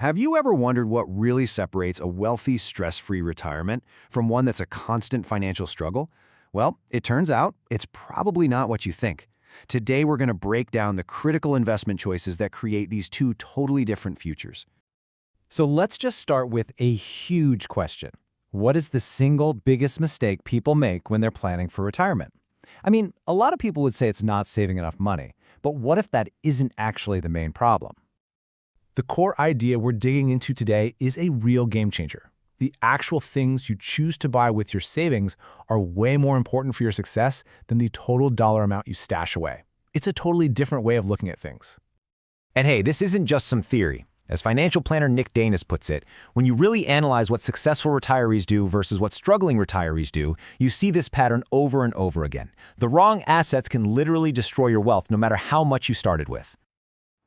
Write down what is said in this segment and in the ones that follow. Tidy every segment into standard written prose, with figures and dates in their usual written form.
Have you ever wondered what really separates a wealthy, stress-free retirement from one that's a constant financial struggle? Well, it turns out it's probably not what you think. Today, we're going to break down the critical investment choices that create these two totally different futures. So let's just start with a huge question. What is the single biggest mistake people make when they're planning for retirement? I mean, a lot of people would say it's not saving enough money, but what if that isn't actually the main problem? The core idea we're digging into today is a real game changer. The actual things you choose to buy with your savings are way more important for your success than the total dollar amount you stash away. It's a totally different way of looking at things. And hey, this isn't just some theory. As financial planner Nick Danis puts it, when you really analyze what successful retirees do versus what struggling retirees do, you see this pattern over and over again. The wrong assets can literally destroy your wealth no matter how much you started with.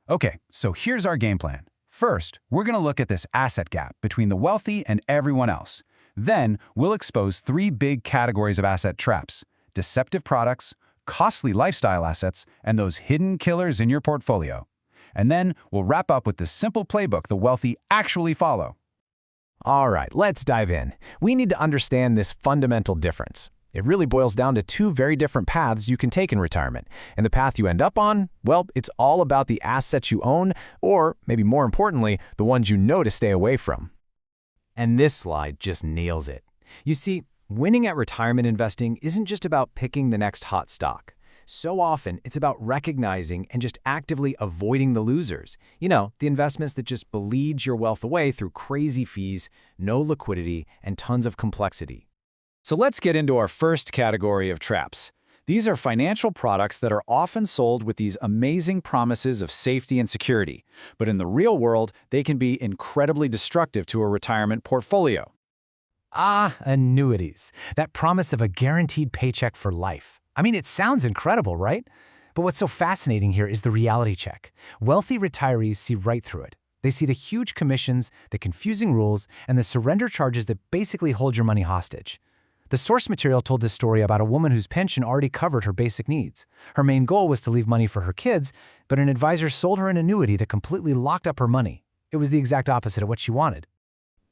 Okay, so here's our game plan. First, we're going to look at this asset gap between the wealthy and everyone else. Then, we'll expose three big categories of asset traps: deceptive products, costly lifestyle assets, and those hidden killers in your portfolio. And then, we'll wrap up with the simple playbook the wealthy actually follow. All right, let's dive in. We need to understand this fundamental difference. It really boils down to two very different paths you can take in retirement. And the path you end up on, well, it's all about the assets you own, or maybe more importantly, the ones you know to stay away from. And this slide just nails it. You see, winning at retirement investing isn't just about picking the next hot stock. So often, it's about recognizing and just actively avoiding the losers. You know, the investments that just bleed your wealth away through crazy fees, no liquidity, and tons of complexity. So let's get into our first category of traps. These are financial products that are often sold with these amazing promises of safety and security, but in the real world, they can be incredibly destructive to a retirement portfolio. Annuities. That promise of a guaranteed paycheck for life. I mean, it sounds incredible, right? But what's so fascinating here is the reality check. Wealthy retirees see right through it. They see the huge commissions, the confusing rules, and the surrender charges that basically hold your money hostage. The source material told this story about a woman whose pension already covered her basic needs. Her main goal was to leave money for her kids, but an advisor sold her an annuity that completely locked up her money. It was the exact opposite of what she wanted.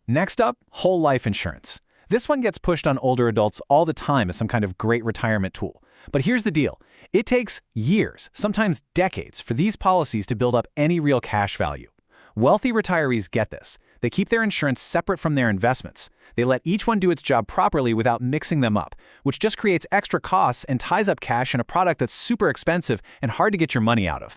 Next up, whole life insurance. This one gets pushed on older adults all the time as some kind of great retirement tool. But here's the deal. It takes years, sometimes decades, for these policies to build up any real cash value. Wealthy retirees get this. They keep their insurance separate from their investments. They let each one do its job properly without mixing them up, which just creates extra costs and ties up cash in a product that's super expensive and hard to get your money out of.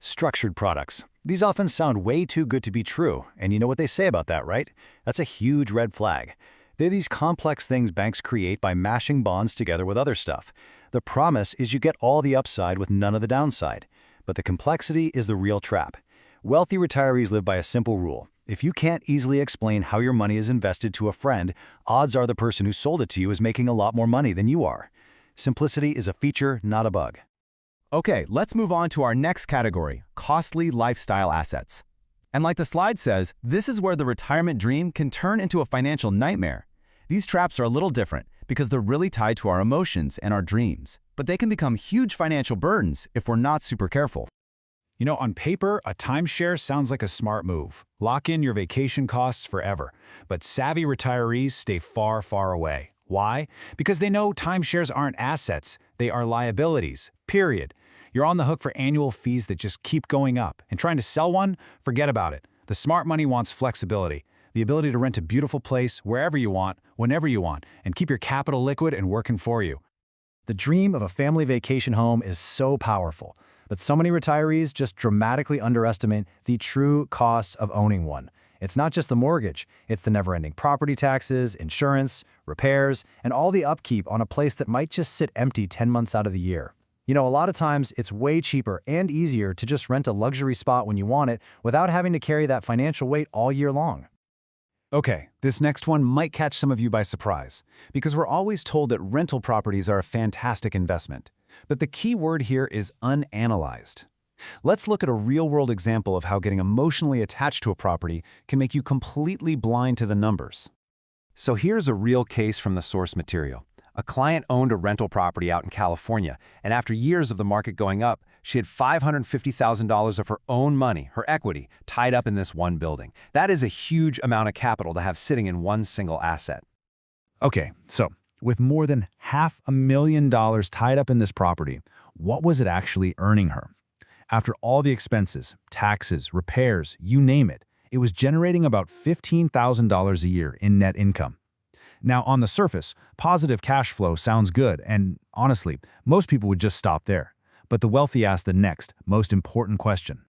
Structured products. These often sound way too good to be true, and you know what they say about that, right? That's a huge red flag. They're these complex things banks create by mashing bonds together with other stuff. The promise is you get all the upside with none of the downside. But the complexity is the real trap. Wealthy retirees live by a simple rule. If you can't easily explain how your money is invested to a friend, odds are the person who sold it to you is making a lot more money than you are. Simplicity is a feature, not a bug. Okay, let's move on to our next category, costly lifestyle assets. And like the slide says, this is where the retirement dream can turn into a financial nightmare. These traps are a little different because they're really tied to our emotions and our dreams, but they can become huge financial burdens if we're not super careful. You know, on paper, a timeshare sounds like a smart move. Lock in your vacation costs forever. But savvy retirees stay far, far away. Why? Because they know timeshares aren't assets. They are liabilities, period. You're on the hook for annual fees that just keep going up. And trying to sell one? Forget about it. The smart money wants flexibility. The ability to rent a beautiful place wherever you want, whenever you want, and keep your capital liquid and working for you. The dream of a family vacation home is so powerful, but so many retirees just dramatically underestimate the true costs of owning one. It's not just the mortgage, it's the never-ending property taxes, insurance, repairs, and all the upkeep on a place that might just sit empty 10 months out of the year. You know, a lot of times it's way cheaper and easier to just rent a luxury spot when you want it without having to carry that financial weight all year long. Okay, this next one might catch some of you by surprise, because we're always told that rental properties are a fantastic investment. But the key word here is unanalyzed. Let's look at a real-world example of how getting emotionally attached to a property can make you completely blind to the numbers. So here's a real case from the source material. A client owned a rental property out in California, and after years of the market going up, she had $550,000 of her own money, her equity, tied up in this one building. That is a huge amount of capital to have sitting in one single asset. Okay, so with more than $500,000 tied up in this property, what was it actually earning her? After all the expenses, taxes, repairs, you name it, it was generating about $15,000 a year in net income. Now, on the surface, positive cash flow sounds good, and honestly, most people would just stop there. But the wealthy ask the next, most important question.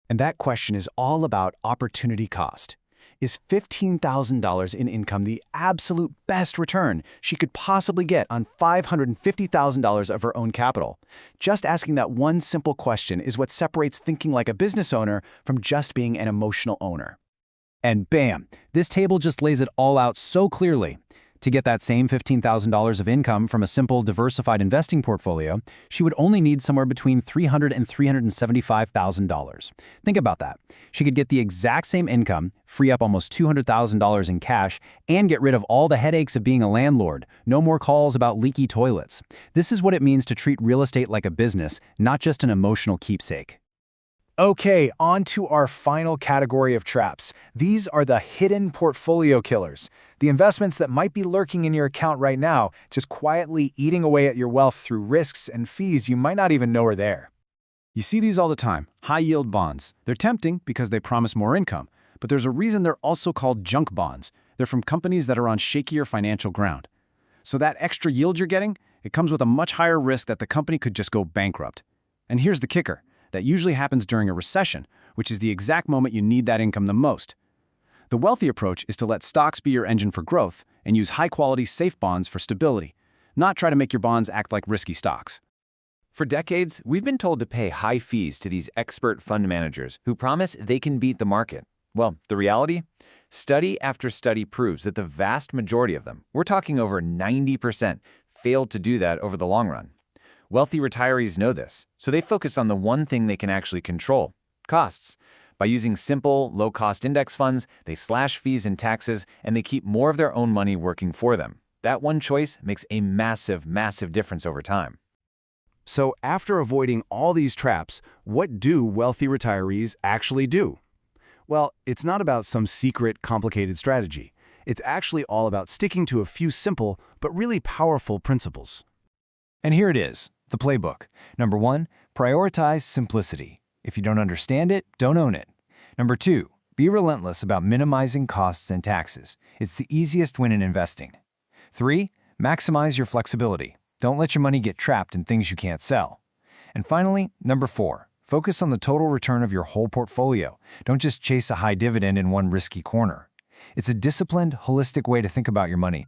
And that question is all about opportunity cost. Is $15,000 in income the absolute best return she could possibly get on $550,000 of her own capital? Just asking that one simple question is what separates thinking like a business owner from just being an emotional owner. And bam, this table just lays it all out so clearly. To get that same $15,000 of income from a simple diversified investing portfolio, she would only need somewhere between $300,000 and $375,000. Think about that. She could get the exact same income, free up almost $200,000 in cash, and get rid of all the headaches of being a landlord. No more calls about leaky toilets. This is what it means to treat real estate like a business, not just an emotional keepsake. Okay, on to our final category of traps. These are the hidden portfolio killers. The investments that might be lurking in your account right now, just quietly eating away at your wealth through risks and fees you might not even know are there. You see these all the time, high-yield bonds. They're tempting because they promise more income, but there's a reason they're also called junk bonds. They're from companies that are on shakier financial ground. So that extra yield you're getting, it comes with a much higher risk that the company could just go bankrupt. And here's the kicker. That usually happens during a recession, which is the exact moment you need that income the most. The wealthy approach is to let stocks be your engine for growth and use high-quality, safe bonds for stability, not try to make your bonds act like risky stocks. For decades, we've been told to pay high fees to these expert fund managers who promise they can beat the market. Well, the reality? Study after study proves that the vast majority of them, we're talking over 90%, failed to do that over the long run. Wealthy retirees know this, so they focus on the one thing they can actually control: costs. By using simple, low-cost index funds, they slash fees and taxes, and they keep more of their own money working for them. That one choice makes a massive, massive difference over time. So after avoiding all these traps, what do wealthy retirees actually do? Well, it's not about some secret, complicated strategy. It's actually all about sticking to a few simple but really powerful principles. And here it is, the playbook. Number 1, prioritize simplicity. If you don't understand it, don't own it. Number 2, be relentless about minimizing costs and taxes. It's the easiest win in investing. 3, maximize your flexibility. Don't let your money get trapped in things you can't sell. And finally, number 4, focus on the total return of your whole portfolio. Don't just chase a high dividend in one risky corner. It's a disciplined, holistic way to think about your money.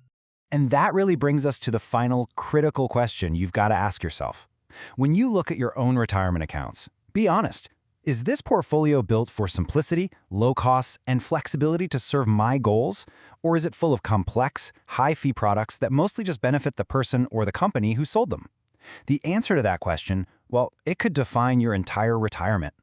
And that really brings us to the final critical question you've got to ask yourself. When you look at your own retirement accounts, be honest. Is this portfolio built for simplicity, low costs, and flexibility to serve my goals? Or is it full of complex, high-fee products that mostly just benefit the person or the company who sold them? The answer to that question, well, it could define your entire retirement.